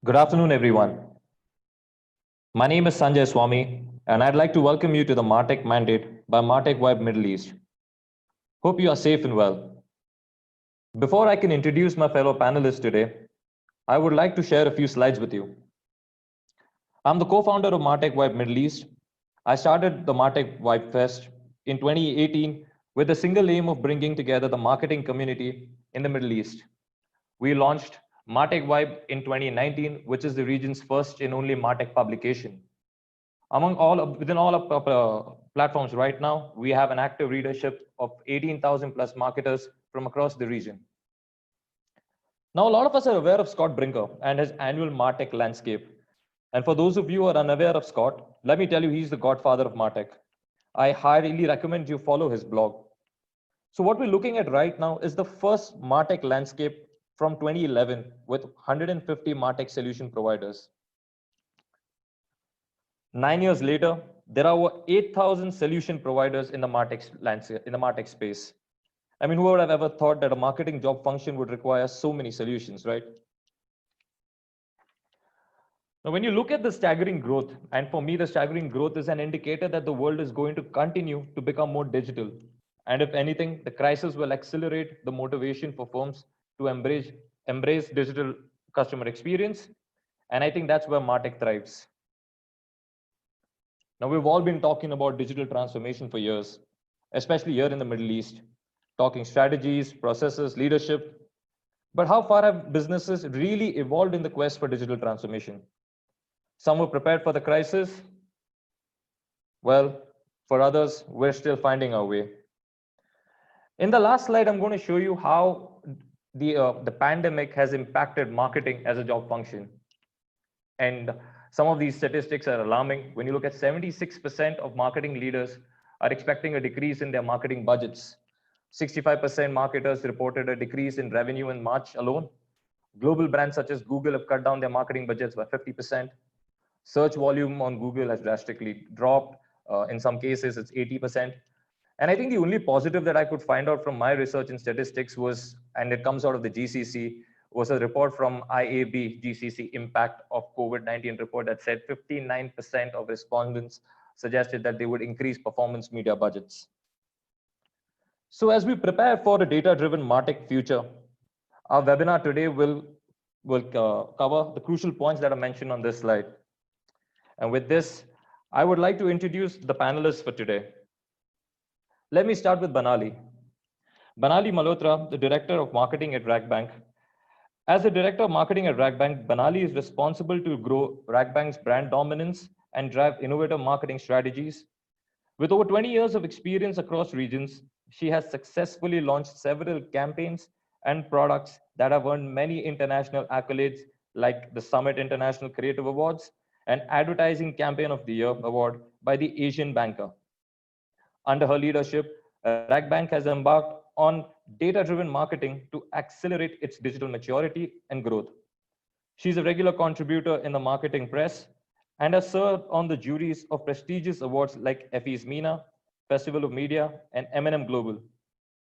Good afternoon, everyone. My name is Sanjay Swami, and I'd like to welcome you to the MarTech Mandate by MarTech Vibe Middle East. Hope you are safe and well. Before I can introduce my fellow panelists today, I would like to share a few slides with you. I'm the co-founder of MarTech Vibe Middle East. I started the MarTech Vibe Fest in 2018 with the single aim of bringing together the marketing community in the Middle East. We launched MarTech Vibe in 2019, which is the region's first and only MarTech publication. Within all of platforms right now, we have an active readership of 18,000 plus marketers from across the region. Now, a lot of us are aware of Scott Brinker and his annual MarTech landscape. And for those of you who are unaware of Scott, let me tell you, he's the godfather of MarTech. I highly recommend you follow his blog. So what we're looking at right now is the first MarTech landscape from 2011 with 150 MarTech solution providers. 9 years later, there are over 8,000 solution providers in the MarTech landscape, in the MarTech space. I mean, who would have ever thought that a marketing job function would require so many solutions, right? Now, when you look at the staggering growth, and for me, the staggering growth is an indicator that the world is going to continue to become more digital. And if anything, the crisis will accelerate the motivation for firms to embrace digital customer experience. And I think that's where MarTech thrives. Now, we've all been talking about digital transformation for years, especially here in the Middle East, talking strategies, processes, leadership. But how far have businesses really evolved in the quest for digital transformation? Some were prepared for the crisis. Well, for others, we're still finding our way. In the last slide, I'm going to show you how the pandemic has impacted marketing as a job function. And some of these statistics are alarming. When you look at 76% of marketing leaders are expecting a decrease in their marketing budgets. 65% marketers reported a decrease in revenue in March alone. Global brands such as Google have cut down their marketing budgets by 50%. Search volume on Google has drastically dropped. In some cases, it's 80%. And I think the only positive that I could find out from my research and statistics was, and it comes out of the GCC, was a report from IAB GCC Impact of COVID-19 report that said 59% of respondents suggested that they would increase performance media budgets. So as we prepare for a data-driven MarTech future, our webinar today will cover the crucial points that are mentioned on this slide. And with this, I would like to introduce the panelists for today. Let me start with Banali. Banali Malhotra, the Director of Marketing at RAKBANK. As the Director of Marketing at RAKBANK, Banali is responsible to grow RAKBANK's brand dominance and drive innovative marketing strategies. With over 20 years of experience across regions, she has successfully launched several campaigns and products that have earned many international accolades like the Summit International Creative Awards and Advertising Campaign of the Year Award by the Asian Banker. Under her leadership, RAKBANK has embarked on data-driven marketing to accelerate its digital maturity and growth. She's a regular contributor in the marketing press and has served on the juries of prestigious awards like FE's MENA, Festival of Media, and M&M Global.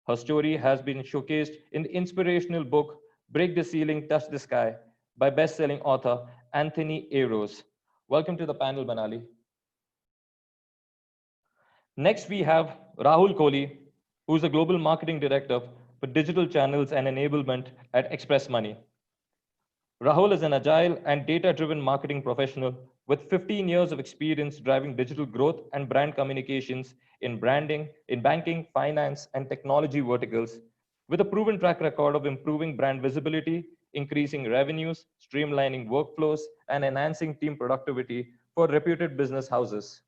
Her story has been showcased in the inspirational book, Break the Ceiling, Touch the Sky, by best-selling author Anthony A. Rose. Welcome to the panel, Banali. Next, we have Rahul Kohli, who's the Global Marketing Director for Digital Channels and Enablement at Express Money. Rahul is an agile and data-driven marketing professional with 15 years of experience driving digital growth and brand communications in branding, in banking, finance, and technology verticals, with a proven track record of improving brand visibility, increasing revenues, streamlining workflows, and enhancing team productivity for reputed business houses.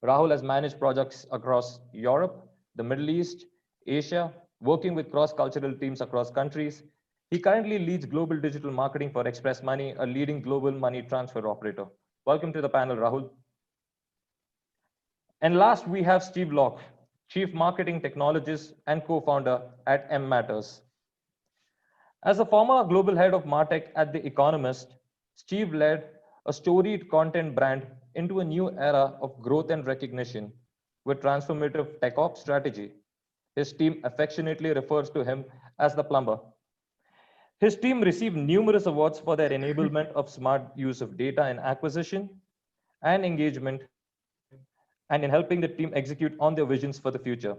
Rahul has managed projects across Europe, the Middle East, Asia, working with cross-cultural teams across countries. He currently leads global digital marketing for Express Money, a leading global money transfer operator. Welcome to the panel, Rahul. And last, we have Steve Locke, Chief Marketing Technologist and co-founder at M Matters. As a former global head of MarTech at The Economist, Steve led a storied content brand into a new era of growth and recognition with transformative tech ops strategy. His team affectionately refers to him as the plumber. His team received numerous awards for their enablement of smart use of data in acquisition and engagement, and in helping the team execute on their visions for the future.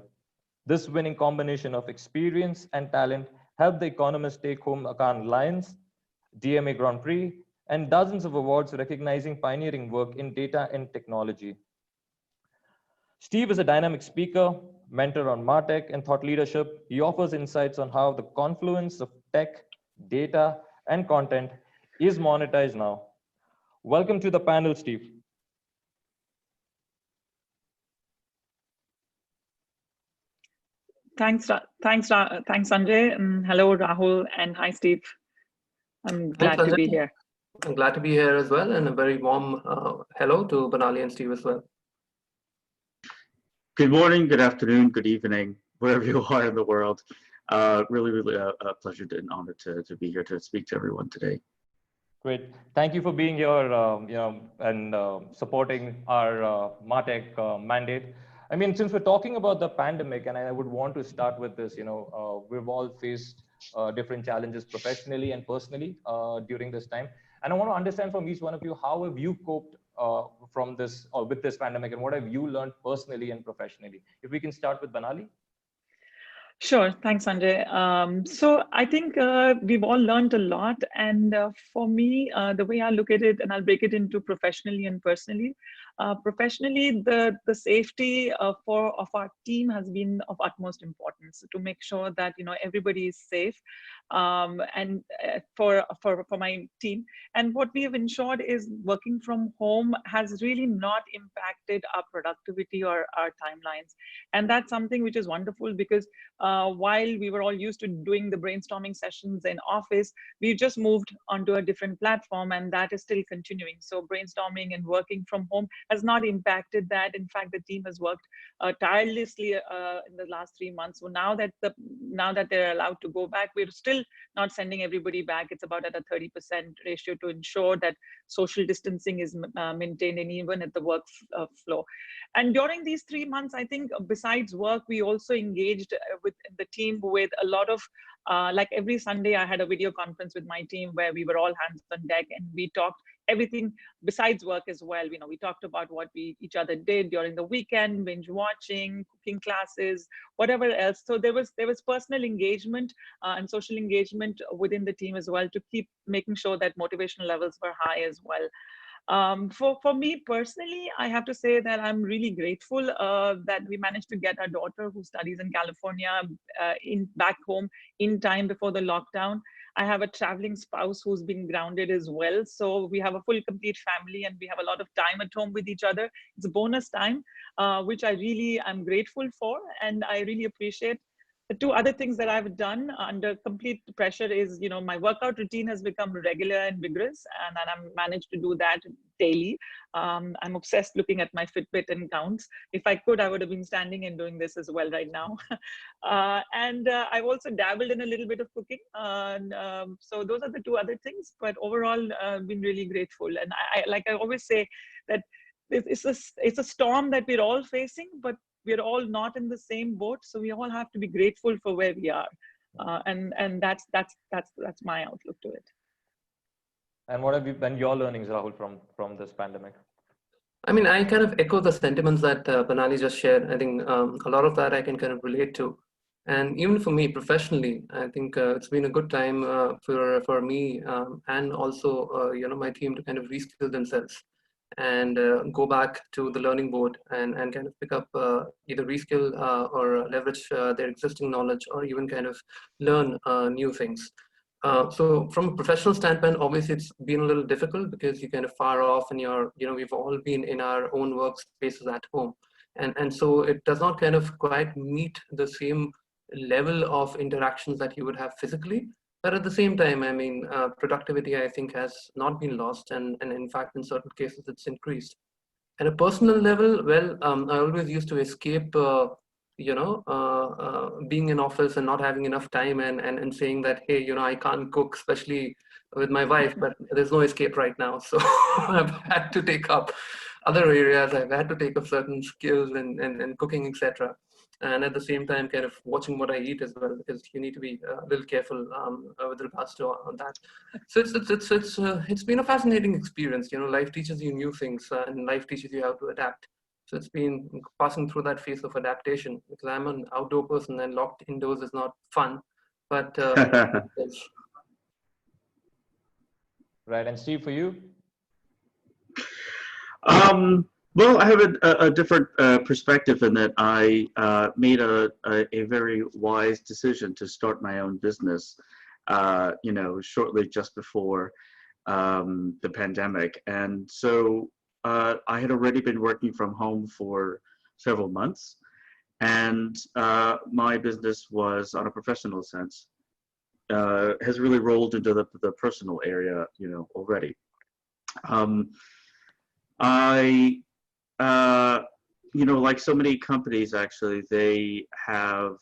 This winning combination of experience and talent helped the economists take home a Cannes Lions, DMA Grand Prix, and dozens of awards recognizing pioneering work in data and technology. Steve is a dynamic speaker, mentor on MarTech and thought leadership. He offers insights on how the confluence of tech, data, and content is monetized now. Welcome to the panel, Steve. Thanks, Sanjay. Hello, Rahul, and hi, Steve. I'm glad to be here. I'm glad to be here as well, and a very warm hello to Banali and Steve as well. Good morning, good afternoon, good evening, wherever you are in the world. Really a pleasure and honor to be here to speak to everyone today. Great. Thank you for being here, and supporting our MarTech mandate. I mean, since we're talking about the pandemic, and I would want to start with this, we've all faced different challenges professionally and personally during this time. And I want to understand from each one of you, how have you coped from this or with this pandemic, and what have you learned personally and professionally? If we can start with Banali. Sure. Thanks, Sanjay. So I think we've all learned a lot. And for me, the way I look at it, and I'll break it into professionally and personally. Professionally, the safety of our team has been of utmost importance to make sure that everybody is safe, and for my team. And what we have ensured is working from home has really not impacted our productivity or our timelines, and that's something which is wonderful because while we were all used to doing the brainstorming sessions in office, we just moved onto a different platform, and that is still continuing. So brainstorming and working from home has not impacted that. In fact, the team has worked tirelessly in the last 3 months. So now that they're allowed to go back, we're still not sending everybody back. It's about at a 30% ratio to ensure that social distancing is maintained, and even at the work flow. And during these 3 months, I think besides work, we also engaged with the team with a lot of, like every Sunday, I had a video conference with my team where we were all hands on deck, and we talked everything besides work as well. We talked about what each other did during the weekend, binge watching, cooking classes, whatever else. So there was personal engagement and social engagement within the team as well to keep making sure that motivational levels were high as well. For me personally, I have to say that I'm really grateful that we managed to get our daughter, who studies in California, back home in time before the lockdown. I have a traveling spouse who's been grounded as well. So we have a full, complete family, and we have a lot of time at home with each other. It's a bonus time, which I'm grateful for, and I really appreciate. The two other things that I've done under complete pressure is, my workout routine has become regular and vigorous, and I've managed to do that daily. I'm obsessed looking at my Fitbit and counts. If I could, I would have been standing and doing this as well right now. And I've also dabbled in a little bit of cooking. So those are the two other things, but overall, I've been really grateful. And like I always say, that it's a storm that we're all facing, but we're all not in the same boat, so we all have to be grateful for where we are, and that's my outlook to it. And what have been your learnings, Rahul, from this pandemic? I mean, I kind of echo the sentiments that Banali just shared. I think a lot of that I can kind of relate to, and even for me professionally, I think it's been a good time for me and also my team to kind of reskill themselves and go back to the learning board and kind of pick up either reskill or leverage their existing knowledge, or even kind of learn new things. So from a professional standpoint, obviously it's been a little difficult because you're kind of far off, and we've all been in our own workspaces at home. And so it does not kind of quite meet the same level of interactions that you would have physically. But at the same time, I mean, productivity, I think, has not been lost. And in fact, in certain cases, it's increased. At a personal level, well, I always used to escape, being in office and not having enough time and saying that, hey, I can't cook, especially with my wife, but there's no escape right now. So I've had to take up other areas. I've had to take up certain skills and cooking, etc. and at the same time kind of watching what I eat as well, because you need to be a little careful with regards to on that. So it's been a fascinating experience. You know, life teaches you new things, and life teaches you how to adapt. So it's been passing through that phase of adaptation, because I'm an outdoor person and locked indoors is not fun, but Right, and Steve, for you? Well, I have a different perspective in that I made a very wise decision to start my own business, you know, shortly just before the pandemic. And so I had already been working from home for several months, and my business was, on a professional sense, has really rolled into the personal area, you know, already. You know, like so many companies, actually, they have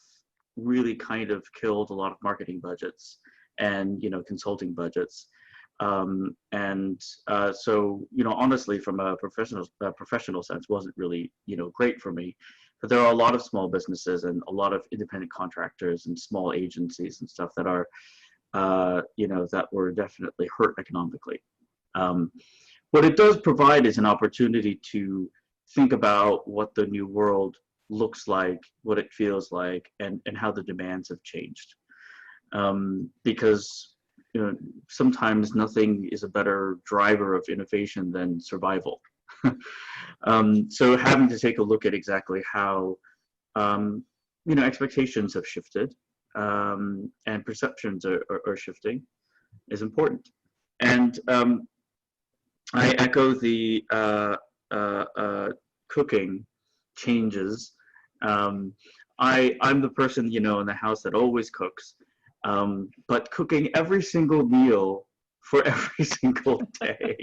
really kind of killed a lot of marketing budgets and, you know, consulting budgets. So, you know, honestly, from a professional sense, wasn't really, you know, great for me. But there are a lot of small businesses and a lot of independent contractors and small agencies and stuff that are, you know, that were definitely hurt economically. What it does provide is an opportunity to think about what the new world looks like, what it feels like, and how the demands have changed. Because, you know, sometimes nothing is a better driver of innovation than survival. So having to take a look at exactly how, you know, expectations have shifted, and perceptions are shifting is important. And I echo the cooking changes. I'm the person, you know, in the house that always cooks, but cooking every single meal for every single day,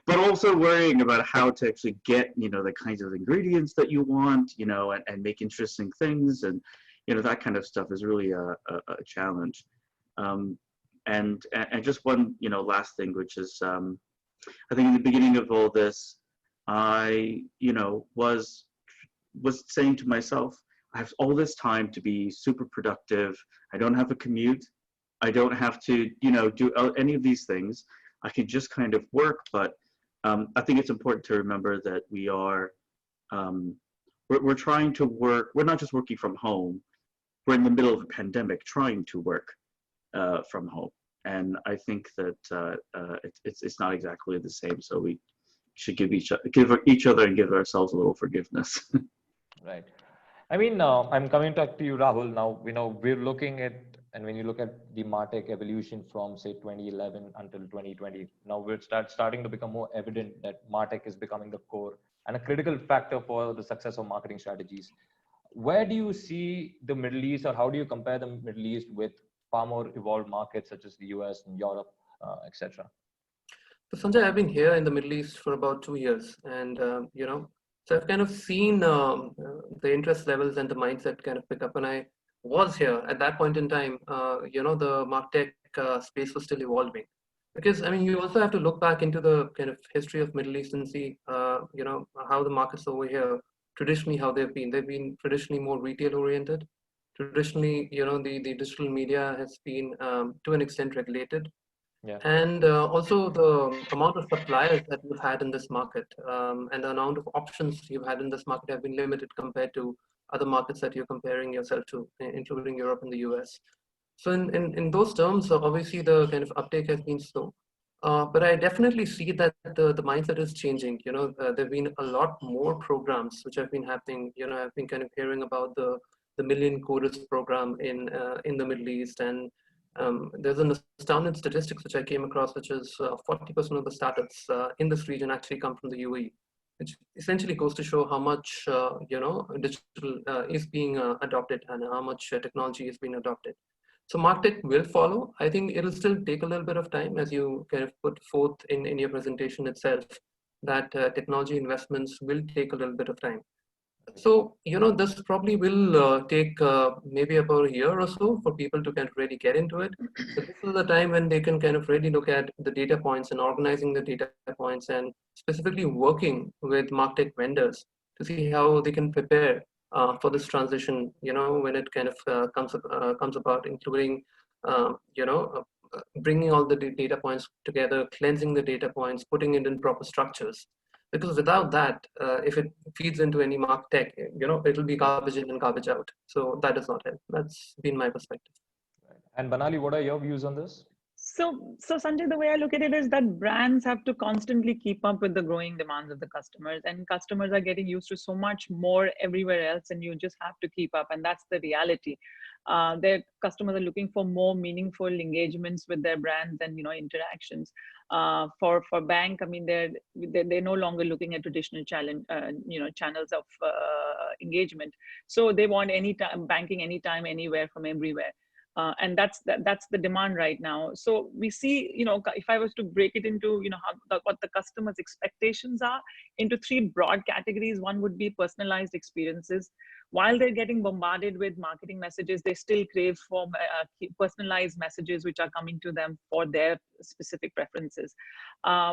but also worrying about how to actually get, you know, the kinds of ingredients that you want, you know, and make interesting things, and, you know, that kind of stuff is really a challenge. And just one, you know, last thing, which is, I think in the beginning of all this, I, you know, was saying to myself, I have all this time to be super productive. I don't have a commute. I don't have to, you know, do any of these things. I can just kind of work. But I think it's important to remember that we are, we're trying to work. We're not just working from home. We're in the middle of a pandemic trying to work from home. And I think that it's not exactly the same. So we should give each other and give ourselves a little forgiveness. Right. I mean, I'm coming back to you, Rahul. Now, you know, we're looking at, and when you look at the MarTech evolution from, say, 2011 until 2020, now we're starting to become more evident that MarTech is becoming the core and a critical factor for the success of marketing strategies. Where do you see the Middle East, or how do you compare the Middle East with far more evolved markets such as the US and Europe, etc.? So Sanjay, I've been here in the Middle East for about 2 years, and you know, so I've kind of seen the interest levels and the mindset kind of pick up. And I was here at that point in time. You know, the MarTech space was still evolving, because I mean, you also have to look back into the kind of history of Middle East and see, you know, how the markets over here traditionally, how they've been. They've been traditionally more retail oriented. Traditionally, you know, the digital media has been to an extent regulated. Yeah. And also the amount of suppliers that you've had in this market, and the amount of options you've had in this market have been limited compared to other markets that you're comparing yourself to, including Europe and the US. So in those terms, obviously the kind of uptake has been slow. But I definitely see that the mindset is changing. You know, there have been a lot more programs which have been happening. You know, I've been kind of hearing about the Million Coders program in the Middle East, and there's an astounding statistics which I came across, which is 40% of the startups in this region actually come from the UAE, which essentially goes to show how much you know, digital is being adopted, and how much technology is being adopted. So MarTech will follow. I think it'll still take a little bit of time, as you kind of put forth in your presentation itself, that technology investments will take a little bit of time. So, you know, this probably will take maybe about a year or so for people to kind of really get into it. But this is the time when they can kind of really look at the data points and organizing the data points, and specifically working with MarTech vendors to see how they can prepare for this transition, when it kind of comes about, including, bringing all the data points together, cleansing the data points, putting it in proper structures. Because without that, if it feeds into any MarTech, it'll be garbage in and garbage out. So that does not help. That's been my perspective. And Banali, what are your views on this? So Sanjay, the way I look at it is that brands have to constantly keep up with the growing demands of the customers, and customers are getting used to so much more everywhere else, and you just have to keep up, and that's the reality. Their customers are looking for more meaningful engagements with their brands and interactions. For bank, I mean, they're no longer looking at traditional challenge, channels of engagement. So they want anytime banking, anytime, anywhere, from everywhere. And that's the demand right now. So we see, if I was to break it into, what the customer's expectations are into three broad categories. One would be personalized experiences. While they're getting bombarded with marketing messages, they still crave for personalized messages which are coming to them for their specific preferences.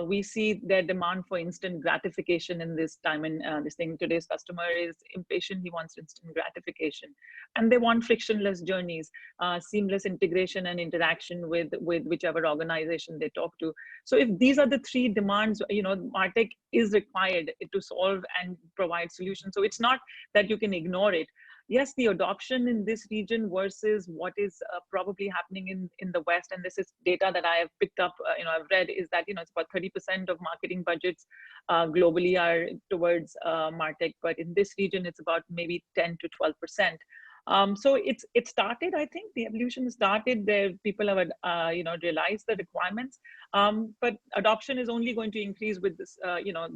We see their demand for instant gratification in this time, and this thing. Today's customer is impatient. He wants instant gratification, and they want frictionless journeys, seamless integration and interaction with whichever organization they talk to. So if these are the three demands, MarTech is required to solve and provide solutions. So it's not that you can ignore it. Yes, the adoption in this region versus what is probably happening in the West, and this is data that I have picked up, I've read, is that, it's about 30% of marketing budgets globally are towards MarTech, but in this region, it's about maybe 10 to 12%. So it started, I think the evolution started there. People have, realized the requirements, but adoption is only going to increase with this,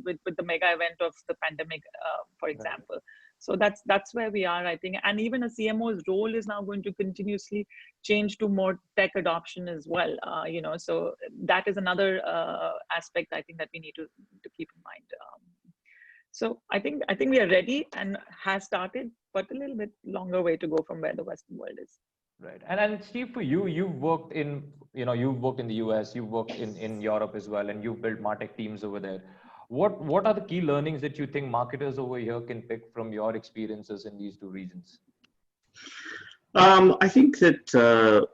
with the mega event of the pandemic, for example. So that's where we are, I think. And even a CMO's role is now going to continuously change to more tech adoption as well. So that is another aspect I think that we need to keep in mind. So I think we are ready and has started, but a little bit longer way to go from where the Western world is. Right. And Steve, for you, you've worked in the US, you've worked in Europe as well, and you've built MarTech teams over there. What are the key learnings that you think marketers over here can pick from your experiences in these two regions? I think that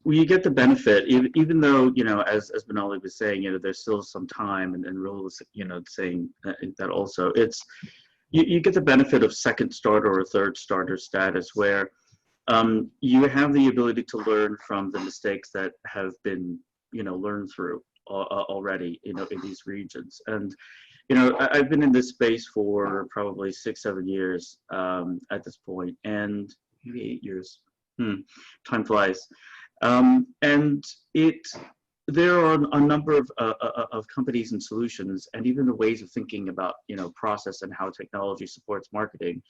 you get the benefit, even though, as Banali was saying, there's still some time, and Rahul was, saying that also, you get the benefit of second starter or third starter status, where you have the ability to learn from the mistakes that have been, learned through already, in these regions. And, I've been in this space for probably 6-7 years at this point, and maybe 8 years. Time flies. And there are a number of companies and solutions, and even the ways of thinking about, process and how technology supports marketing,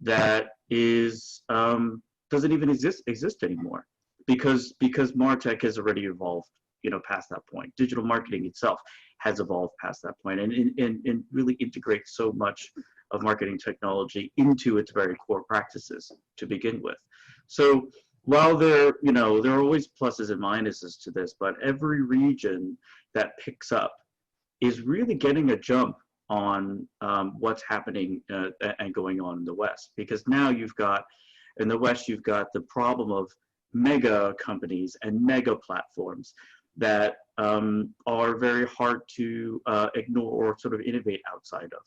that is doesn't even exist anymore, because MarTech has already evolved, past that point. Digital marketing itself has evolved past that point, and really integrates so much of marketing technology into its very core practices to begin with. So while there are always pluses and minuses to this, but every region that picks up is really getting a jump on what's happening and going on in the West. Because now in the West, you've got the problem of mega companies and mega platforms that are very hard to ignore or sort of innovate outside of.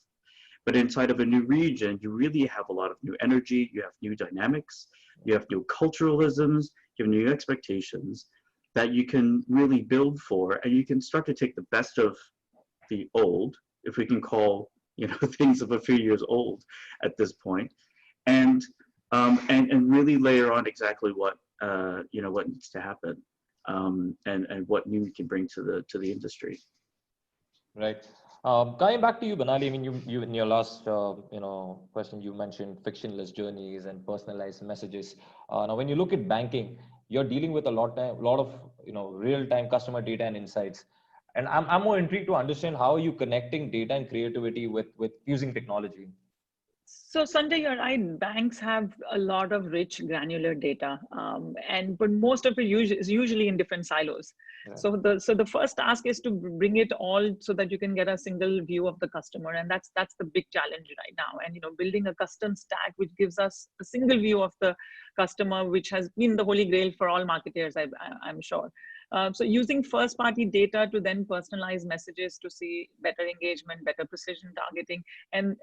But inside of a new region, you really have a lot of new energy, you have new dynamics, you have new culturalisms, you have new expectations that you can really build for, and you can start to take the best of the old, if we can call things of a few years old at this point, and really layer on exactly what what needs to happen, and what new we can bring to the industry. Right. Coming back to you, Banali, I mean, you in your last question, you mentioned frictionless journeys and personalized messages. Now, when you look at banking, you're dealing with a lot of real-time customer data and insights. And I'm more intrigued to understand how are you connecting data and creativity with using technology. So Sanjay, you're right. Banks have a lot of rich granular data, but most of it is usually in different silos. Yeah. So the first task is to bring it all so that you can get a single view of the customer, and that's the big challenge right now. And building a custom stack which gives us a single view of the customer, which has been the holy grail for all marketers, I'm sure. So using first-party data to then personalize messages to see better engagement, better precision targeting, and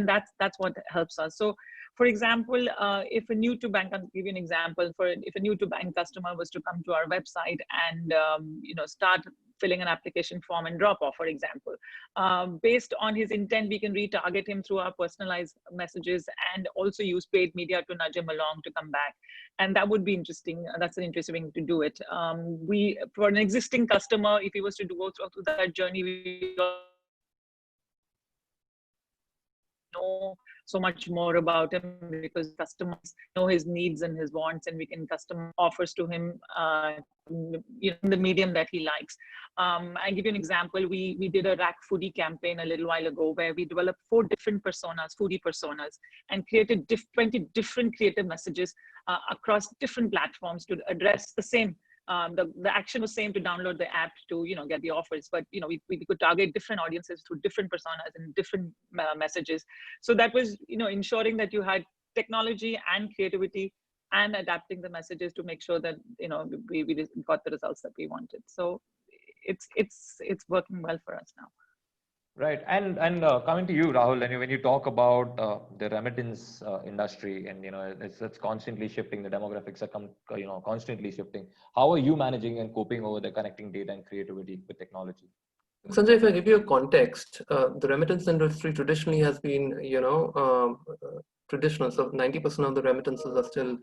that's what helps us. So, for example, if a new to bank, I'll give you an example. If a new to bank customer was to come to our website and start filling an application form and drop off, for example, based on his intent, we can retarget him through our personalized messages and also use paid media to nudge him along to come back. And that would be interesting. That's an interesting way to do it. For an existing customer, if he was to go through that journey, we know so much more about him because customers know his needs and his wants, and we can custom offers to him in the medium that he likes. I'll give you an example. We did a rack foodie campaign a little while ago where we developed 4 different personas, foodie personas, and created 20 different creative messages across different platforms to address the same. The action was same to download the app to get the offers, but we could target different audiences through different personas and different messages. So that was ensuring that you had technology and creativity and adapting the messages to make sure that we got the results that we wanted. So it's working well for us now. Right, and coming to you, Rahul, and when you talk about the remittance industry, and it's constantly shifting, the demographics are constantly shifting. How are you managing and coping over the connecting data and creativity with technology? Sanjay, if I give you a context, the remittance industry traditionally has been, traditional. So 90% of the remittances are still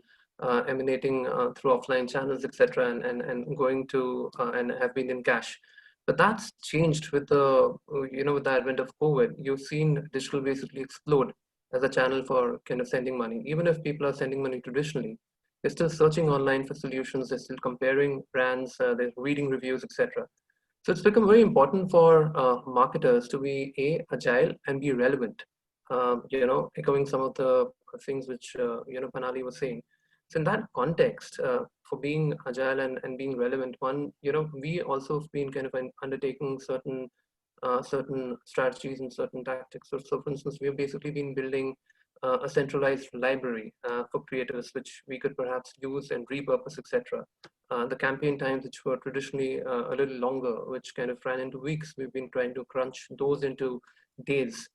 emanating through offline channels, etc., and going to and have been in cash. But that's changed with the with the advent of COVID. You've seen digital basically explode as a channel for kind of sending money. Even if people are sending money traditionally, they're still searching online for solutions. They're still comparing brands. They're reading reviews, etc. So it's become very important for marketers to be agile and be relevant. Echoing some of the things which Panali was saying. So in that context, for being agile and being relevant, we also have been kind of undertaking certain strategies and certain tactics. So for instance, we have basically been building a centralized library for creators, which we could perhaps use and repurpose, etc. The campaign times, which were traditionally a little longer, which kind of ran into weeks, we've been trying to crunch those into days.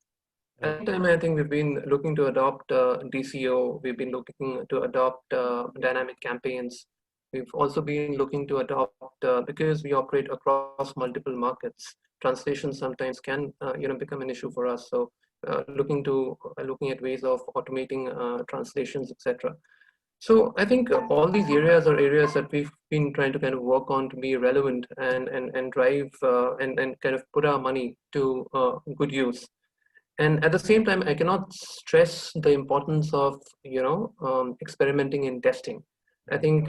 At the time, I think we've been looking to adopt DCO. We've been looking to adopt dynamic campaigns. We've also been looking to adopt, because we operate across multiple markets, translation sometimes can become an issue for us. So looking at ways of automating translations, etc. So I think all these areas are areas that we've been trying to kind of work on to be relevant and drive and kind of put our money to good use. And at the same time, I cannot stress the importance of experimenting and testing. I think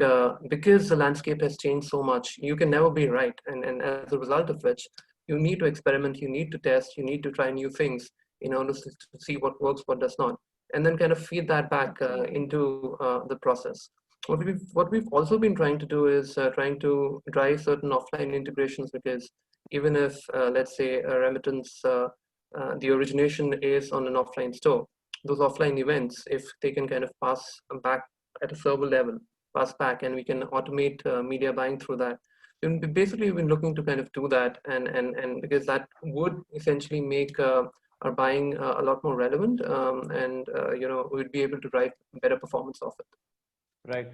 because the landscape has changed so much, you can never be right, and as a result of which, you need to experiment, you need to test, you need to try new things in order to see what works, what does not, and then kind of feed that back into the process. What we've also been trying to do is trying to drive certain offline integrations, because even if let's say a remittance the origination is on an offline store, those offline events, if they can kind of pass back at a server level, pass back, and we can automate media buying through that. And basically, we've been looking to kind of do that, and because that would essentially make our buying a lot more relevant, and we'd be able to drive better performance of it. Right.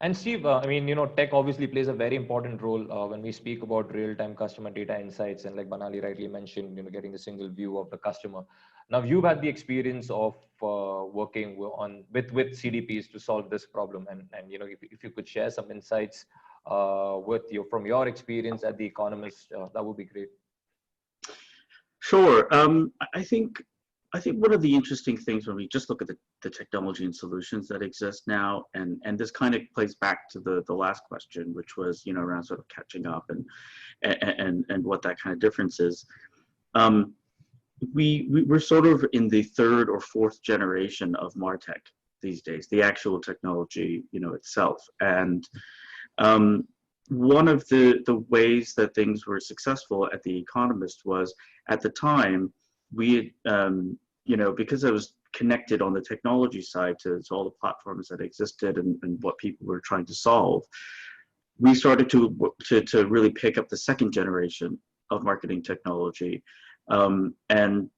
And Steve, tech obviously plays a very important role when we speak about real-time customer data insights, and like Banali rightly mentioned, getting the single view of the customer. Now, you've had the experience of working with CDPs to solve this problem, and if you could share some insights from your experience at The Economist, that would be great. Sure. I think one of the interesting things when we just look at the technology and solutions that exist now, and this kind of plays back to the last question, which was around sort of catching up and what that kind of difference is. we're sort of in the third or fourth generation of MarTech these days, the actual technology, itself. And one of the ways that things were successful at The Economist was, at the time, we had, because I was connected on the technology side to all the platforms that existed and what people were trying to solve, we started to really pick up the second generation of marketing technology. And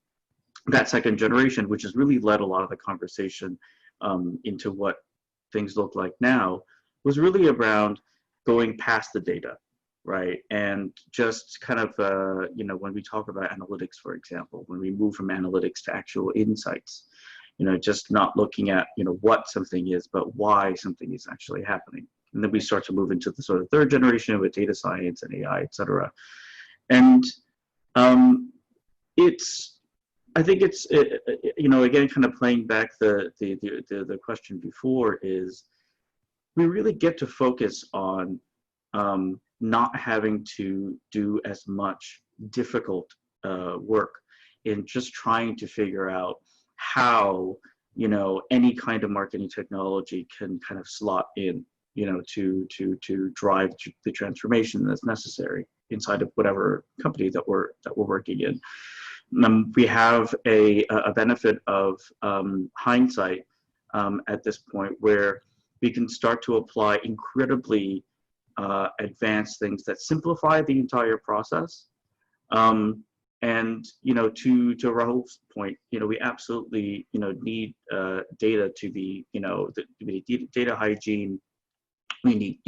that second generation, which has really led a lot of the conversation into what things look like now, was really around going past the data, right? And just kind of, when we talk about analytics, for example, when we move from analytics to actual insights, just not looking at, what something is, but why something is actually happening. And then we start to move into the sort of third generation with data science and AI, et cetera. And I think it's, again, kind of playing back the question before, is we really get to focus on not having to do as much difficult work in just trying to figure out how, any kind of marketing technology can kind of slot in, to drive the transformation that's necessary inside of whatever company that we're working in. We have a benefit of hindsight at this point, where we can start to apply incredibly advanced things that simplify the entire process. And to Rahul's point, we absolutely need data to be data hygiene. We need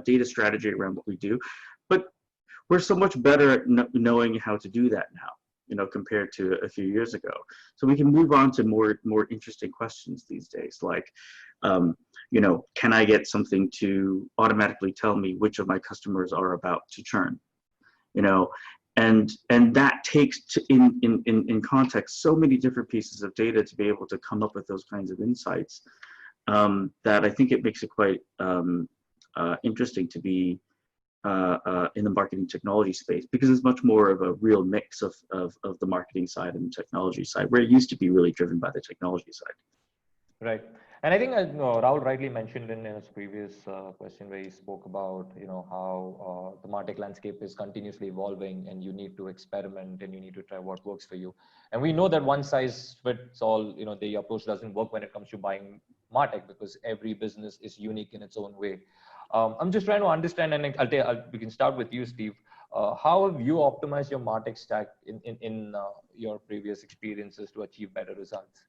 data strategy around what we do, but we're so much better at knowing how to do that now, compared to a few years ago. So we can move on to more interesting questions these days, like, can I get something to automatically tell me which of my customers are about to churn? And that takes in context so many different pieces of data to be able to come up with those kinds of insights, that I think it makes it quite interesting to be in the marketing technology space, because it's much more of a real mix of the marketing side and the technology side, where it used to be really driven by the technology side. Right. And I think Rahul rightly mentioned in his previous question, where he spoke about how the MarTech landscape is continuously evolving, and you need to experiment and you need to try what works for you. And we know that one size fits all, the approach doesn't work when it comes to buying MarTech, because every business is unique in its own way. I'm just trying to understand, and we can start with you, Steve. How have you optimized your MarTech stack in your previous experiences to achieve better results?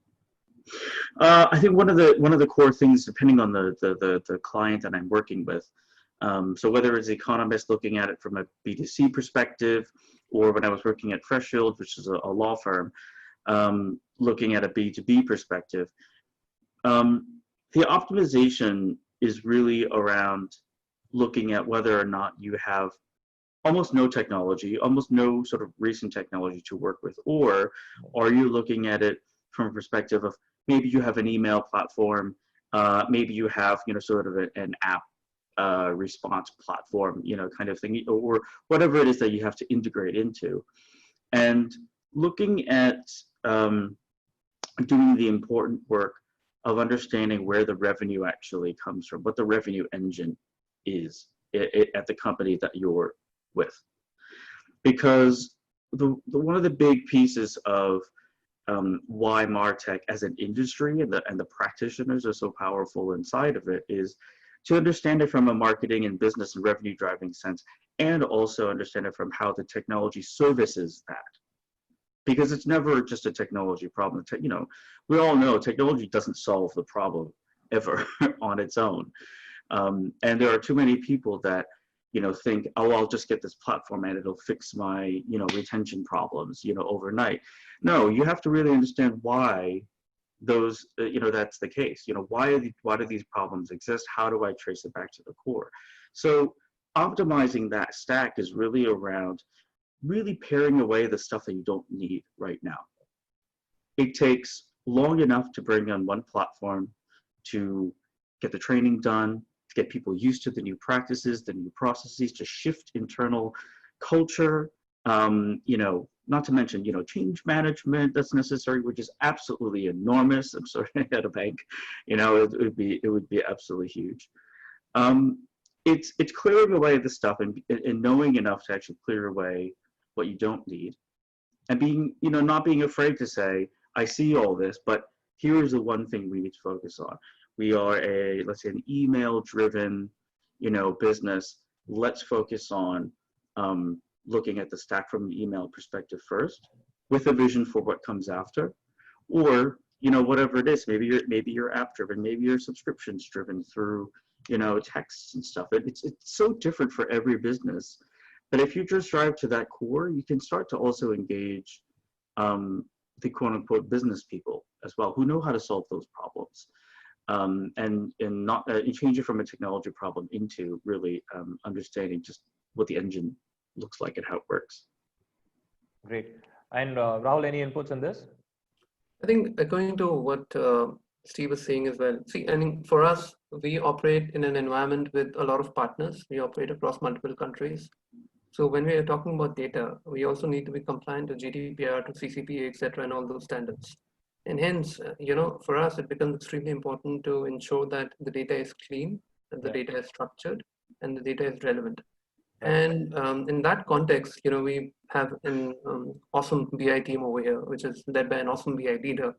I think one of the core things, depending on the client that I'm working with, so whether it's Economist looking at it from a B2C perspective, or when I was working at Freshfields, which is a law firm, looking at a B2B perspective, the optimization is really around looking at whether or not you have almost no technology, almost no sort of recent technology to work with, or are you looking at it from a perspective of, maybe you have an email platform, maybe you have, sort of an app response platform, kind of thing, or whatever it is that you have to integrate into. And looking at doing the important work of understanding where the revenue actually comes from, what the revenue engine is at the company that you're with. Because one of the big pieces of why MarTech as an industry and the practitioners are so powerful inside of it is to understand it from a marketing and business and revenue driving sense, and also understand it from how the technology services that. Because it's never just a technology problem. We all know technology doesn't solve the problem ever on its own. And there are too many people that think, oh, I'll just get this platform and it'll fix my retention problems overnight. No, you have to really understand why those that's the case. Why do these problems exist? How do I trace it back to the core? So optimizing that stack is really around really paring away the stuff that you don't need right now. It takes long enough to bring on one platform, to get the training done, to get people used to the new practices, the new processes, to shift internal culture, not to mention, change management that's necessary, which is absolutely enormous. I'm sorry, at a bank, it would be absolutely huge. It's clearing away the stuff and knowing enough to actually clear away what you don't need, and being, not being afraid to say, I see all this, but here's the one thing we need to focus on. We are let's say, an email-driven, business. Let's focus on looking at the stack from the email perspective first, with a vision for what comes after, or whatever it is. Maybe you're app-driven, maybe you're subscriptions-driven through texts and stuff. It's so different for every business. But if you just drive to that core, you can start to also engage the quote-unquote business people as well, who know how to solve those problems, and not change it from a technology problem into really understanding just what the engine looks like and how it works. Great. And Rahul, any inputs on this? I think going to what Steve was saying as well. See, I mean, for us, we operate in an environment with a lot of partners. We operate across multiple countries. So when we are talking about data, we also need to be compliant to GDPR, to CCPA, etc., and all those standards. And hence, for us, it becomes extremely important to ensure that the data is clean, that the data is structured, and the data is relevant. And in that context, we have an awesome BI team over here, which is led by an awesome BI leader.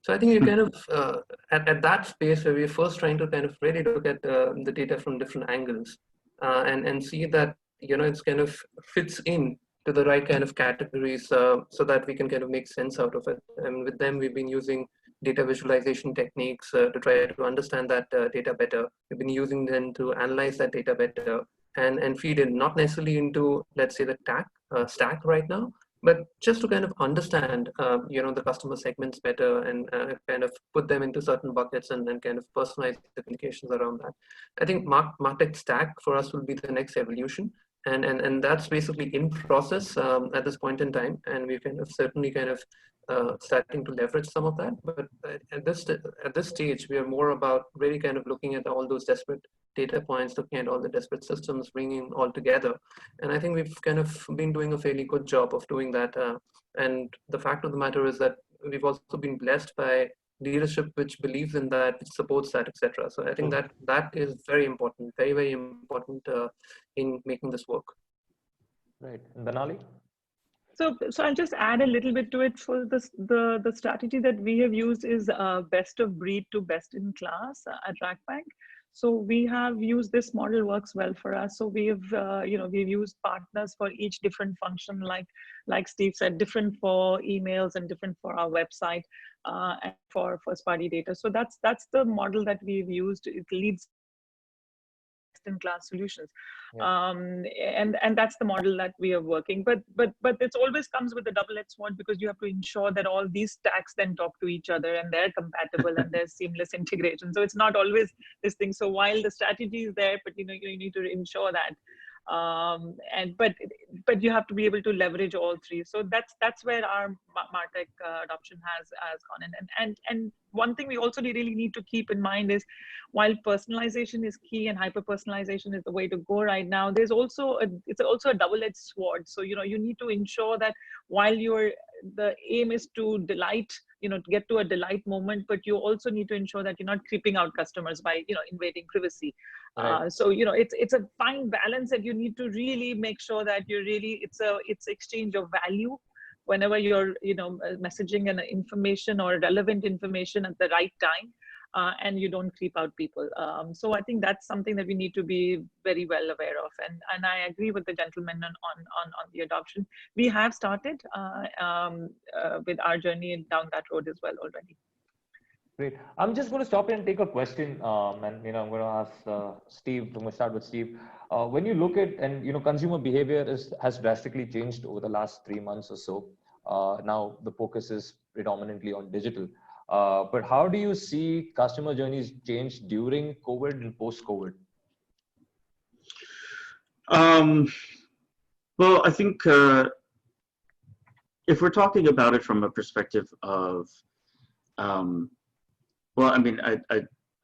So I think we kind of, at that space where we're first trying to kind of really look at the data from different angles and see that, it's kind of fits in to the right kind of categories so that we can kind of make sense out of it. And with them, we've been using data visualization techniques to try to understand that data better. We've been using them to analyze that data better and feed it, not necessarily into, let's say, the stack right now, but just to kind of understand, the customer segments better and kind of put them into certain buckets and then kind of personalize the communications around that. I think MarTech stack for us will be the next evolution. And that's basically in process at this point in time, and we're kind of certainly kind of starting to leverage some of that. But at this stage, we are more about really kind of looking at all those disparate data points, looking at all the disparate systems, bringing all together. And I think we've kind of been doing a fairly good job of doing that. And the fact of the matter is that we've also been blessed by leadership which believes in that, which supports that, etc. So I think that is very important, very, very important in making this work. Right. And Banali? So I'll just add a little bit to it. For this, the strategy that we have used is best of breed to best in class at RAKBANK. So we have used this model, works well for us. So we've we've used partners for each different function, like Steve said, different for emails and different for our website and for first party data. So that's the model that we've used. It leads in class solutions. And that's the model that we are working, but it always comes with a double-edged sword, because you have to ensure that all these stacks then talk to each other and they're compatible and there's seamless integration. So it's not always this thing. So while the strategy is there, but you need to ensure that but you have to be able to leverage all three. So that's where our MarTech adoption has gone in. And one thing we also really need to keep in mind is, while personalization is key and hyper personalization is the way to go right now, there's also it's also a double-edged sword. So you need to ensure that while the aim is to delight, to get to a delight moment, but you also need to ensure that you're not creeping out customers by invading privacy. Right. So it's a fine balance that you need to really make sure that it's exchange of value whenever you're messaging an information or relevant information at the right time, and you don't creep out people. So I think that's something that we need to be very well aware of. And I agree with the gentleman on the adoption. We have started with our journey down that road as well already. Great. I'm just going to stop here and take a question, and I'm going to ask Steve. I'm going to start with Steve. When you look at, and consumer behavior has drastically changed over the last 3 months or so. Now the focus is predominantly on digital. But how do you see customer journeys change during COVID and post-COVID? Well, I think if we're talking about it from a perspective of, well, I mean,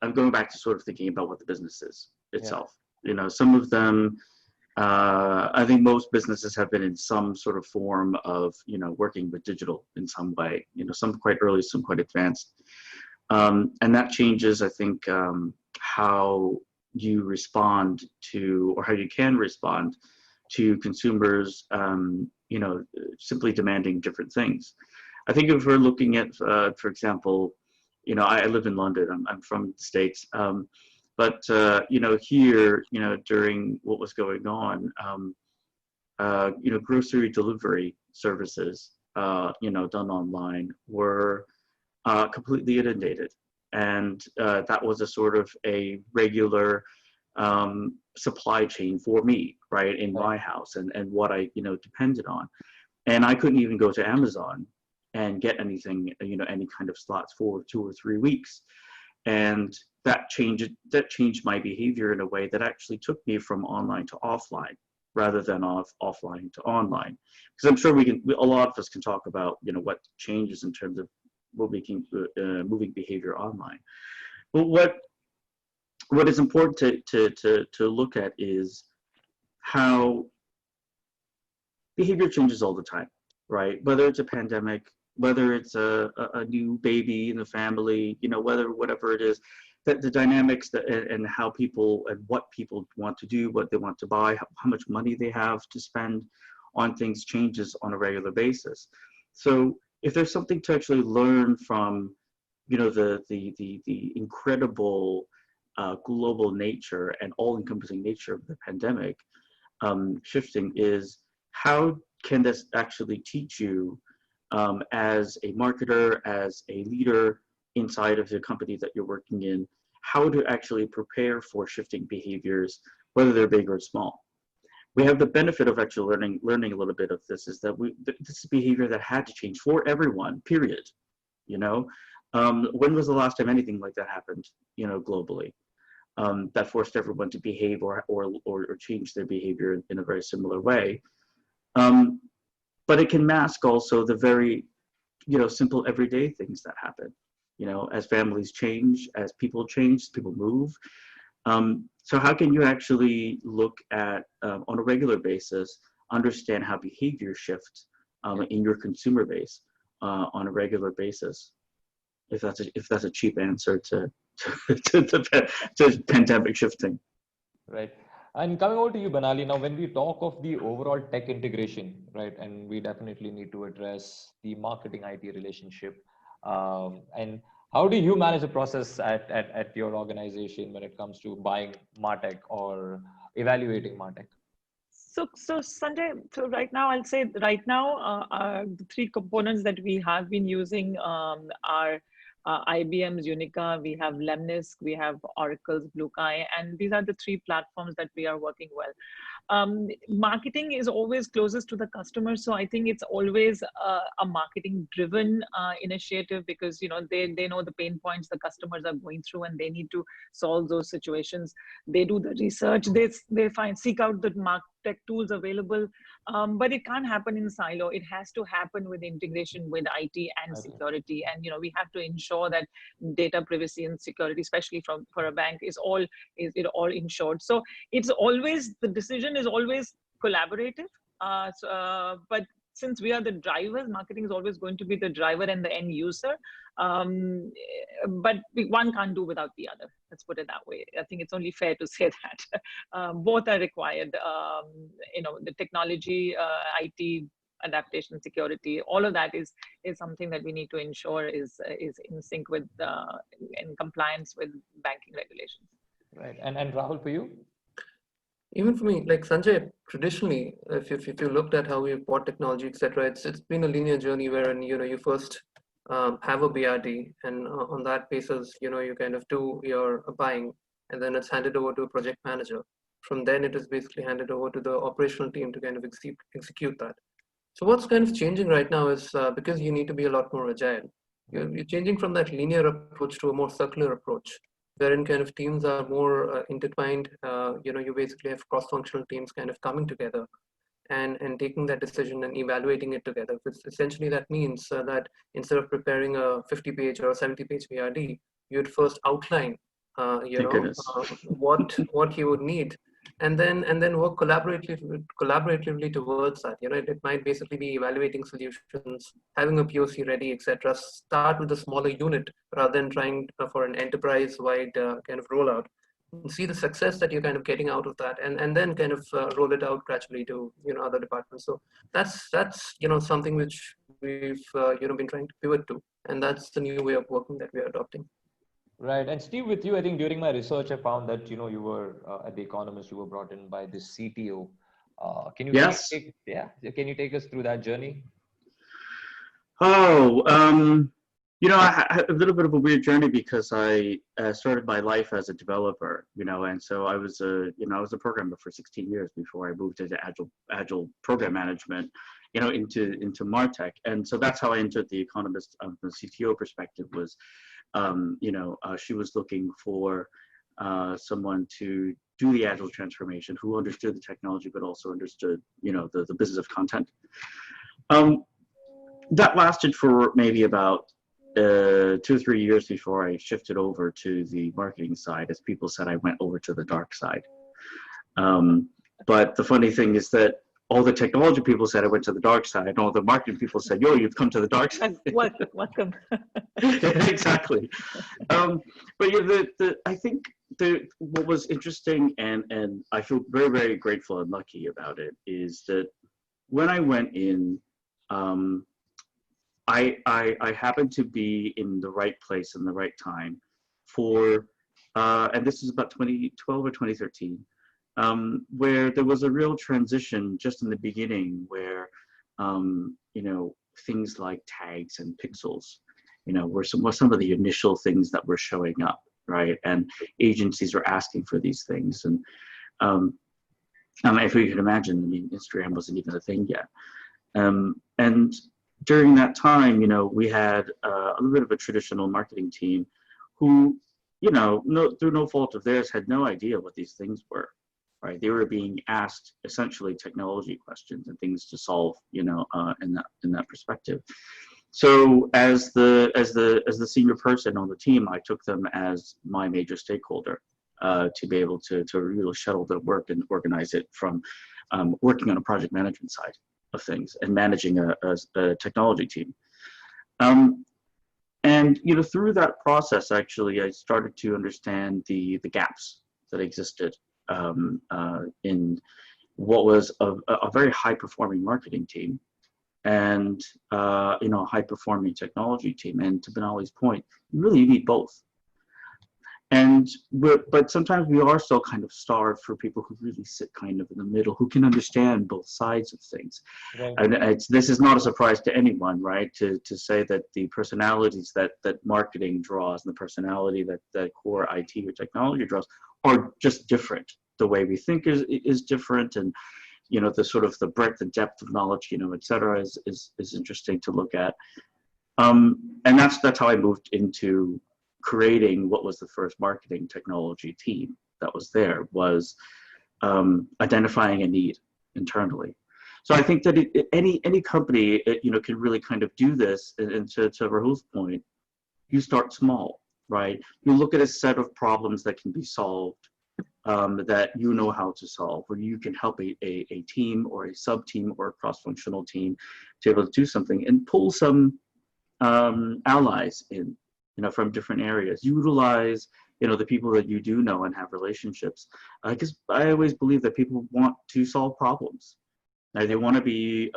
I'm going back to sort of thinking about what the business is itself. Some of them I think most businesses have been in some sort of form of, working with digital in some way, some quite early, some quite advanced. And that changes, I think, how you respond to, or how you can respond to consumers, simply demanding different things. I think if we're looking at, for example, I live in London, I'm from the States, but here, during what was going on, grocery delivery services, done online were completely inundated. And that was a sort of a regular supply chain for me, right, in my house and what I, depended on. And I couldn't even go to Amazon and get anything, any kind of slots for 2 or 3 weeks. And that changed my behavior in a way that actually took me from online to offline rather than offline to online. Because I'm sure a lot of us can talk about, what changes in terms of moving behavior online. But what is important to look at is how behavior changes all the time, right? Whether it's a pandemic, whether it's a new baby in the family, whatever it is, that the dynamics and how people and what people want to do, what they want to buy, how much money they have to spend on things changes on a regular basis. So if there's something to actually learn from, the incredible global nature and all-encompassing nature of the pandemic shifting, is how can this actually teach you as a marketer, as a leader inside of the company that you're working in, how to actually prepare for shifting behaviors, whether they're big or small. We have the benefit of actually learning a little bit of this, is that this is behavior that had to change for everyone, period. When was the last time anything like that happened, globally, that forced everyone to behave or change their behavior in a very similar way? But it can mask also the very, simple everyday things that happen, as families change, as people change, people move. So how can you actually look at, on a regular basis, understand how behavior shifts in your consumer base on a regular basis? If that's a cheap answer to pandemic shifting. Right. And coming over to you, Banali, now when we talk of the overall tech integration, right, and we definitely need to address the marketing IT relationship. And how do you manage the process at your organization when it comes to buying MarTech or evaluating MarTech? So Sanjay, so right now, I'll say the 3 components that we have been using are IBM's Unica, we have Lemnisk, we have Oracle's BlueKai, and these are the 3 platforms that we are working well. Marketing is always closest to the customer, so I think it's always a marketing driven initiative, because they know the pain points the customers are going through and they need to solve those situations. They do the research, they seek out the MarTech tools available, but it can't happen in silo. It has to happen with integration with IT and security, and we have to ensure that data privacy and security, especially for a bank, is all ensured. So it's always, the decision is always collaborative, but since we are the drivers, marketing is always going to be the driver and the end user, but one can't do without the other. Let's put it that way. I think it's only fair to say that both are required. The technology, IT, adaptation, security, all of that is something that we need to ensure is in sync with in compliance with banking regulations. Right. And Rahul, for you? Even for me, like Sanjay, traditionally, if you looked at how we bought technology, etc., it's been a linear journey wherein you first have a BRD, and on that basis, you kind of do your buying, and then it's handed over to a project manager. From then, it is basically handed over to the operational team to kind of execute that. So what's kind of changing right now is because you need to be a lot more agile. You're changing from that linear approach to a more circular approach, wherein kind of teams are more intertwined. You basically have cross-functional teams kind of coming together and taking that decision and evaluating it together. Essentially, that means that instead of preparing a 50-page or a 70-page BRD, you'd first outline, what you would need and then work collaboratively towards that. It might basically be evaluating solutions, having a POC ready, etc. Start with a smaller unit rather than trying for an enterprise-wide kind of rollout. And see the success that you're kind of getting out of that, and then kind of roll it out gradually to other departments. So that's something which we've been trying to pivot to, and that's the new way of working that we are adopting. Right. And Steve, with you, I think during my research, I found that, you were at The Economist, you were brought in by the CTO. Can you Yes. Can you take us through that journey? Oh, I had a little bit of a weird journey because I started my life as a developer, and so I was a programmer for 16 years before I moved into agile program management, into MarTech. And so that's how I entered The Economist. The CTO perspective was, she was looking for someone to do the agile transformation, who understood the technology, but also understood, the business of content. That lasted for maybe about 2 or 3 years before I shifted over to the marketing side. As people said, I went over to the dark side. But the funny thing is that all the technology people said I went to the dark side, and all the marketing people said, "Yo, you've come to the dark side." Welcome. Exactly. But I think what was interesting, and I feel very, very grateful and lucky about it, is that when I went in, I happened to be in the right place in the right time for, and this is about 2012 or 2013, where there was a real transition just in the beginning where, things like tags and pixels, were some of the initial things that were showing up, right? And agencies were asking for these things. And if you can imagine, Instagram wasn't even a thing yet. And during that time, we had a little bit of a traditional marketing team who, through no fault of theirs, had no idea what these things were, right? They were being asked essentially technology questions and things to solve, in that perspective. So as the senior person on the team, I took them as my major stakeholder to be able to really shuttle the work and organize it from working on a project management side of things and managing a technology team. And through that process, actually, I started to understand the gaps that existed in what was a very high-performing marketing team and a high-performing technology team. And to Banali's point, you really need both. But sometimes we are still kind of starved for people who really sit kind of in the middle, who can understand both sides of things. Right. And this is not a surprise to anyone, right? To say that the personalities that marketing draws and the personality that core IT or technology draws are just different. The way we think is different, and the sort of the breadth and depth of knowledge, et cetera, is interesting to look at. And that's how I moved into creating what was the first marketing technology team that was there, was identifying a need internally. So I think that any company, can really kind of do this. And to Rahul's point, you start small, right? You look at a set of problems that can be solved, that how to solve, where you can help a team or a sub-team or a cross-functional team to be able to do something, and pull some allies in, from different areas. Utilize, the people that you do know and have relationships. Because I always believe that people want to solve problems. Now, they want to be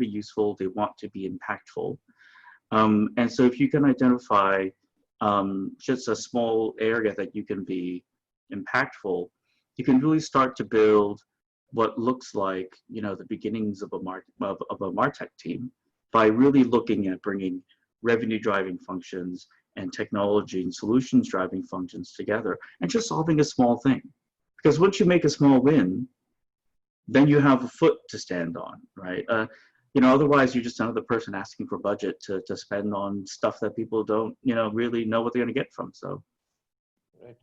useful. They want to be impactful. And so if you can identify just a small area that you can be impactful, you can really start to build what looks like, the beginnings of a MarTech team, by really looking at bringing revenue driving functions and technology and solutions driving functions together, and just solving a small thing. Because once you make a small win, then you have a foot to stand on, right? Otherwise you're just another person asking for budget to spend on stuff that people don't, really know what they're going to get from. So, right.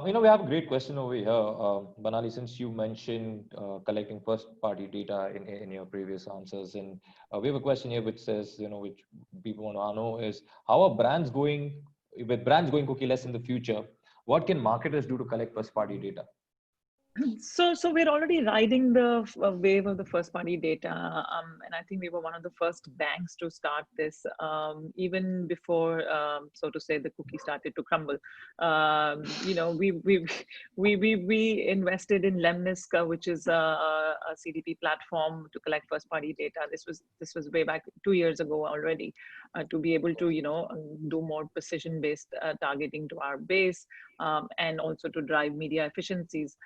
We have a great question over here, Banali, since you mentioned collecting first-party data in your previous answers, and we have a question here which says, which people want to know is, how are brands going cookieless in the future? What can marketers do to collect first-party data? So we're already riding the wave of the first party data, and I think we were one of the first banks to start this, even before, so to say, the cookie started to crumble. You know, we invested in Lemnisk, which is a CDP platform to collect first party data. This was way back 2 years ago already, to be able to, you know, do more precision based targeting to our base, and also to drive media efficiencies.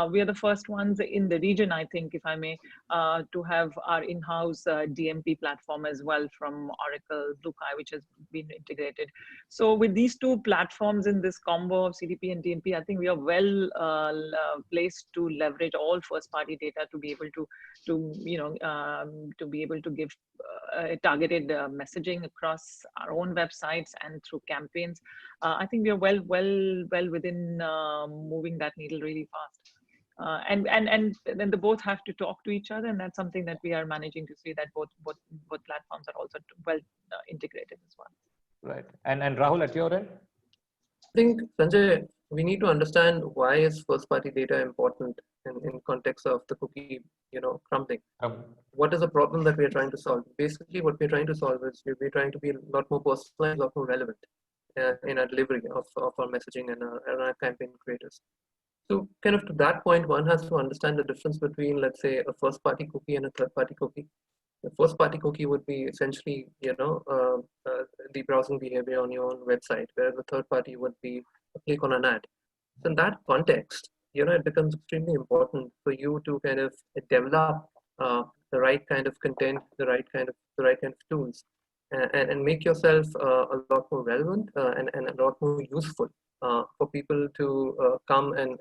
We are the first ones in the region, I think, if I may, to have our in-house DMP platform as well from Oracle, Bluekai, which has been integrated. So with these two platforms in this combo of CDP and DMP, I think we are well placed to leverage all first-party data to be able to you know, to be able to give targeted messaging across our own websites and through campaigns. I think we are well within moving that needle really fast. And then they both have to talk to each other, and that's something that we are managing to see, that both platforms are also well integrated as well. Right. And Rahul, at your end? I think, Sanjay, we need to understand why is first-party data important in context of the cookie, you know, crumbling. What is the problem that we are trying to solve? Basically, what we're trying to solve is we're trying to be a lot more personalized, a lot more relevant in our delivery of our messaging and our campaign creators. So kind of to that point, one has to understand the difference between, let's say, a first-party cookie and a third-party cookie. The first-party cookie would be essentially, you know, the browsing behavior on your own website, whereas the third-party would be a click on an ad. So in that context, you know, it becomes extremely important for you to kind of develop the right kind of content, the right kind of tools, and make yourself a lot more relevant and a lot more useful. For people to come and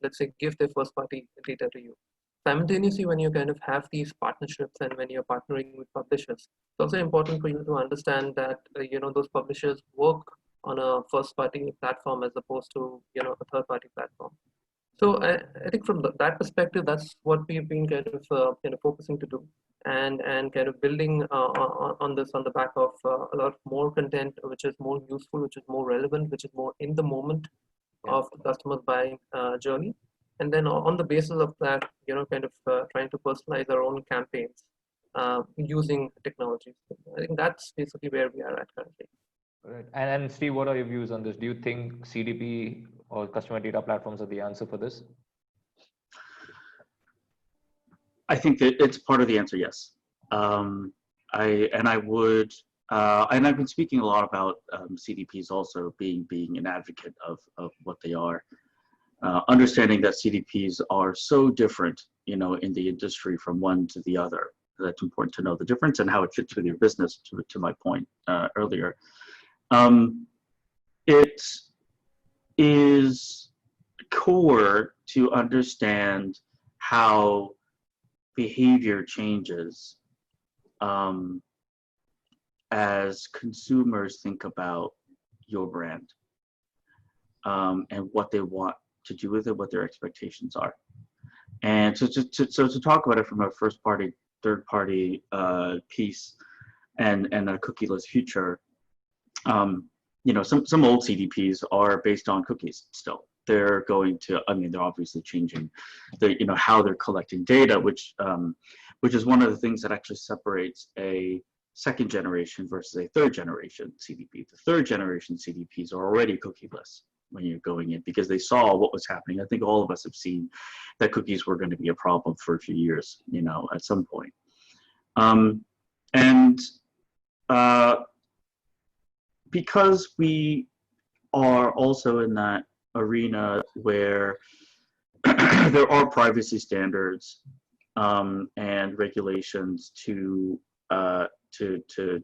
let's say give their first party data to you. Simultaneously, when you kind of have these partnerships and when you're partnering with publishers, it's also important for you to understand that you know, those publishers work on a first party platform as opposed to, you know, a third party platform. So I think from that perspective, that's what we've been kind of focusing to do, and kind of building on this on the back of a lot more content, which is more useful, which is more relevant, which is more in the moment of the customer's buying journey, and then on the basis of that, you know, kind of trying to personalize our own campaigns using technology. I think that's basically where we are at currently. Right. And Steve, what are your views on this? Do you think CDP or customer data platforms are the answer for this? I think that it's part of the answer, yes. And I've been speaking a lot about CDPs also being an advocate of what they are. Understanding that CDPs are so different, you know, in the industry from one to the other. That's important to know the difference and how it fits with your business, to my point earlier. It is core to understand how behavior changes as consumers think about your brand and what they want to do with it, what their expectations are. And so to talk about it from a first party, third party piece and a cookieless future, you know, some old CDPs are based on cookies still. They're going to, I mean, they're obviously changing the, you know, how they're collecting data, which is one of the things that actually separates a second generation versus a third generation CDP. The third generation CDPs are already cookieless when you're going in because they saw what was happening. I think all of us have seen that cookies were going to be a problem for a few years, you know, at some point. Because we are also in that arena where there are privacy standards and regulations to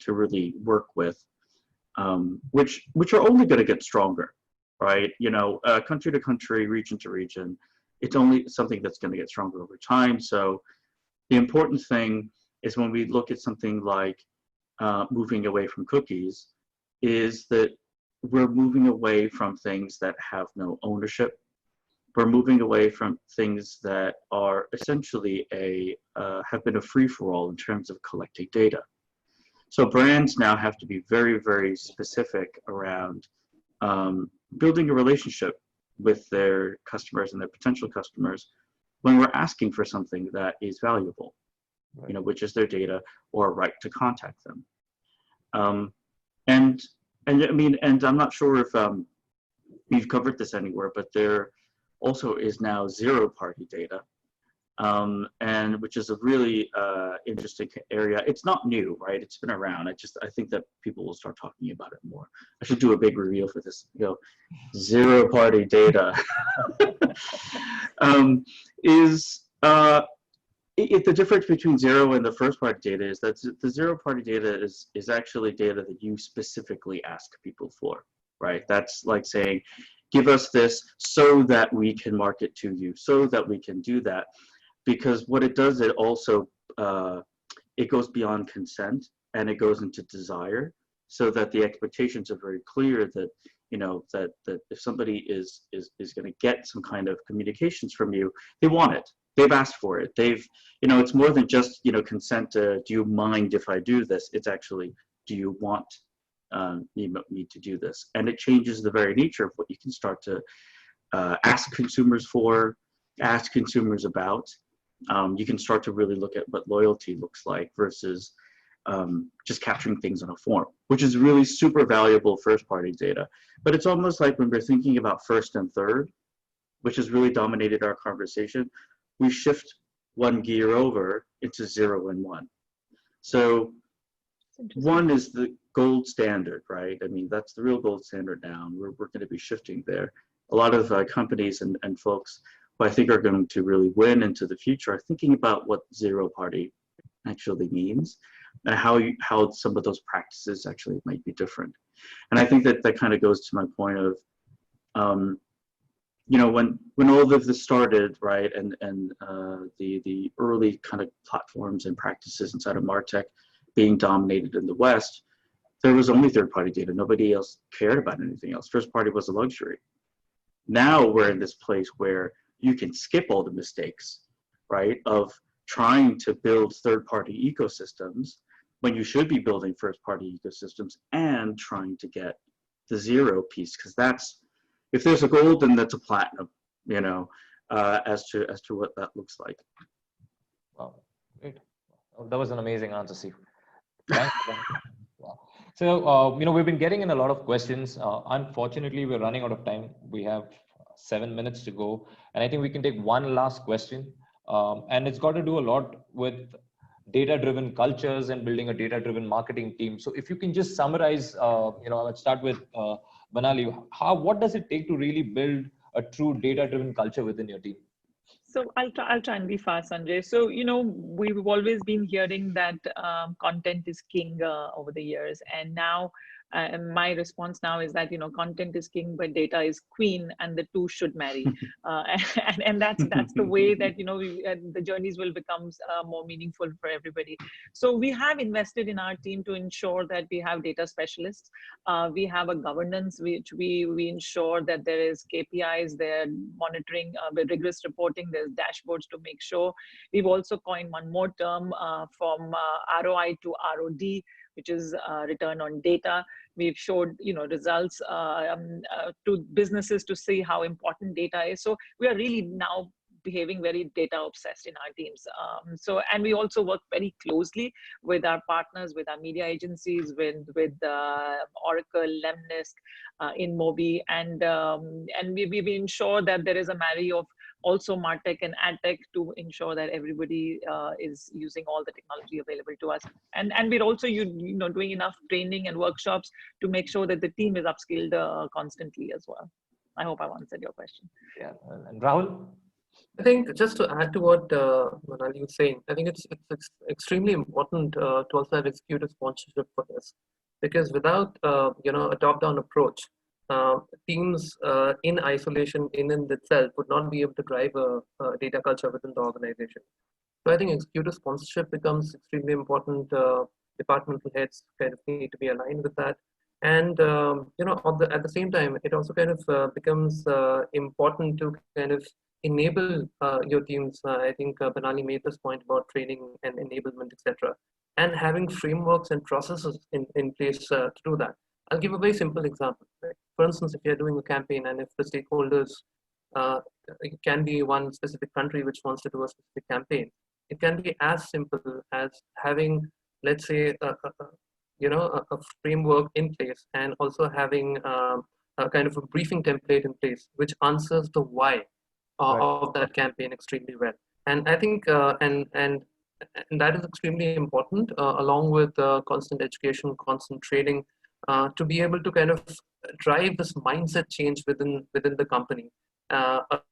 really work with, which are only going to get stronger, right? You know, country to country, region to region, it's only something that's going to get stronger over time. So the important thing is when we look at something like moving away from cookies, is that we're moving away from things that have no ownership. We're moving away from things that are essentially have been a free-for-all in terms of collecting data. So brands now have to be very, very specific around building a relationship with their customers and their potential customers when we're asking for something that is valuable, Right. you know, which is their data or a right to contact them. And I mean, and I'm not sure if we've covered this anywhere, but there also is now zero-party data, and which is a really interesting area. It's not new, right? It's been around. I think that people will start talking about it more. I should do a big reveal for this. You know, zero-party data is the difference between zero and the first-party data is that the zero-party data is actually data that you specifically ask people for, right? That's like saying, give us this so that we can market to you, so that we can do that. Because what it does, it also, it goes beyond consent and it goes into desire, so that the expectations are very clear that, you know, that if somebody is going to get some kind of communications from you, they want it. They've asked for it. They've, you know, it's more than just, you know, consent to, do you mind if I do this? It's actually, do you want me to do this? And it changes the very nature of what you can start to ask consumers for, ask consumers about. You can start to really look at what loyalty looks like versus just capturing things on a form, which is really super valuable first-party data. But it's almost like when we're thinking about first and third, which has really dominated our conversation, we shift one gear over into 0 and 1. So 1 is the gold standard, right? I mean, that's the real gold standard now. We're going to be shifting there. A lot of companies and folks who I think are going to really win into the future are thinking about what zero-party actually means and how some of those practices actually might be different. And I think that kind of goes to my point of, you know, when all of this started, right, and the early kind of platforms and practices inside of MarTech being dominated in the West, there was only third-party data. Nobody else cared about anything else. First-party was a luxury. Now we're in this place where you can skip all the mistakes, right, of trying to build third-party ecosystems when you should be building first-party ecosystems and trying to get the zero piece, because that's, if there's a gold, then that's a platinum, you know, as to what that looks like. Wow, great. That was an amazing answer, Steve. Thanks. Wow. So, you know, we've been getting in a lot of questions. Unfortunately, we're running out of time. We have 7 minutes to go. And I think we can take one last question. And it's got to do a lot with data-driven cultures and building a data-driven marketing team. So if you can just summarize, you know, let's start with Banali. What does it take to really build a true data-driven culture within your team? So I'll try and be fast, Sanjay. So, you know, we've always been hearing that content is king over the years. And now my response now is that, you know, content is king, but data is queen, and the two should marry. And that's the way that, you know, the journeys will become more meaningful for everybody. So we have invested in our team to ensure that we have data specialists. We have a governance which we ensure that there is KPIs, there monitoring, rigorous reporting, there's dashboards to make sure. We've also coined one more term from ROI to ROD, which is return on data. We've showed, you know, results to businesses to see how important data is. So we are really now behaving very data obsessed in our teams. And we also work very closely with our partners, with our media agencies, with Oracle, Lemnisk, InMobi, and we ensure that there is a marry of also MarTech and AdTech to ensure that everybody is using all the technology available to us. And we're also you know, doing enough training and workshops to make sure that the team is upskilled constantly as well. I hope I've answered your question. Yeah, and Rahul? I think just to add to what Manali was saying, I think it's extremely important to also have executive sponsorship for this, because without you know, a top-down approach, teams in isolation in itself would not be able to drive a data culture within the organization. So I think executive sponsorship becomes extremely important. Departmental heads kind of need to be aligned with that. And you know, at the same time, it also kind of becomes important to kind of enable your teams. I think Banali made this point about training and enablement, etc., and having frameworks and processes in place to do that. I'll give a very simple example. Right? For instance, if you're doing a campaign and if the stakeholders it can be one specific country which wants to do a specific campaign. It can be as simple as having, let's say, a framework in place, and also having a kind of a briefing template in place which answers the why of that campaign extremely well. And I think and that is extremely important, along with constant education, constant training, to be able to kind of drive this mindset change within the company,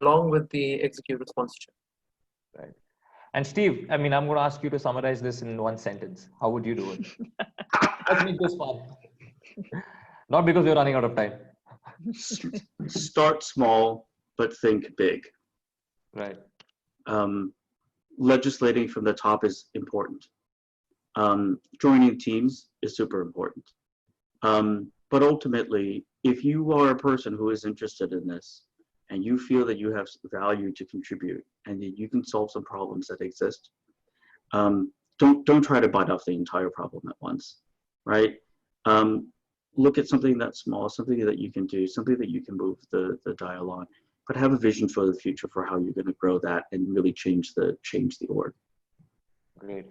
along with the executive sponsorship. Right. And Steve, I mean, I'm going to ask you to summarize this in one sentence. How would you do it? Let's make this fun. Not because we're running out of time. Start small, but think big. Right. Legislating from the top is important. Joining teams is super important. But ultimately, if you are a person who is interested in this, and you feel that you have value to contribute, and that you can solve some problems that exist, don't try to bite off the entire problem at once, right? Look at something that's small, something that you can do, something that you can move the dial on, but have a vision for the future for how you're going to grow that and really change the org. Great.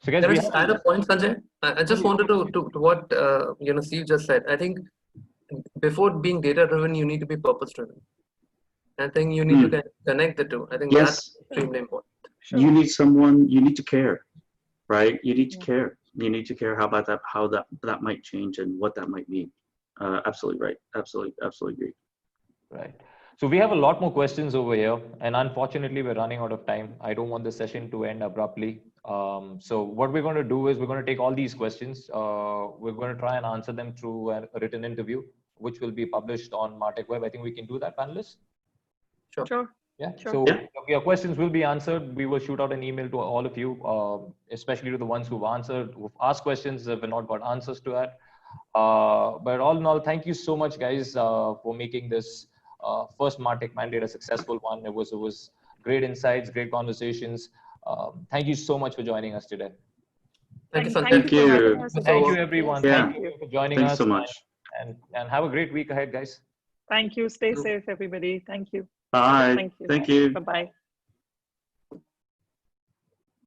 So guys, can I just add a point, Sanjay? I just wanted to what Steve just said. I think before being data driven, you need to be purpose driven. I think you need to connect the two. I think that's extremely important. Sure. You need to care, right? You need to care. You need to care how that might change and what that might mean. Absolutely right. Absolutely agree. Right. So we have a lot more questions over here, and unfortunately we're running out of time. I don't want the session to end abruptly. So what we're going to do is we're going to take all these questions. We're going to try and answer them through a written interview, which will be published on MarTech Web. I think we can do that, panelists. Sure. Yeah. Sure. So your questions will be answered. We will shoot out an email to all of you, especially to the ones who've asked questions that we've not got answers to that. But all in all, thank you so much, guys, for making this first MarTech Mandate a successful one. It was great insights, great conversations. Thank you so much for joining us today. Thank you, Sanjay. Thank you for having us. Thank you, everyone. Yeah. Thank you for joining Thanks us. so much. And have a great week ahead, guys. Thank you. Stay safe, everybody. Thank you. Bye. Thank you. Thank you. Bye-bye.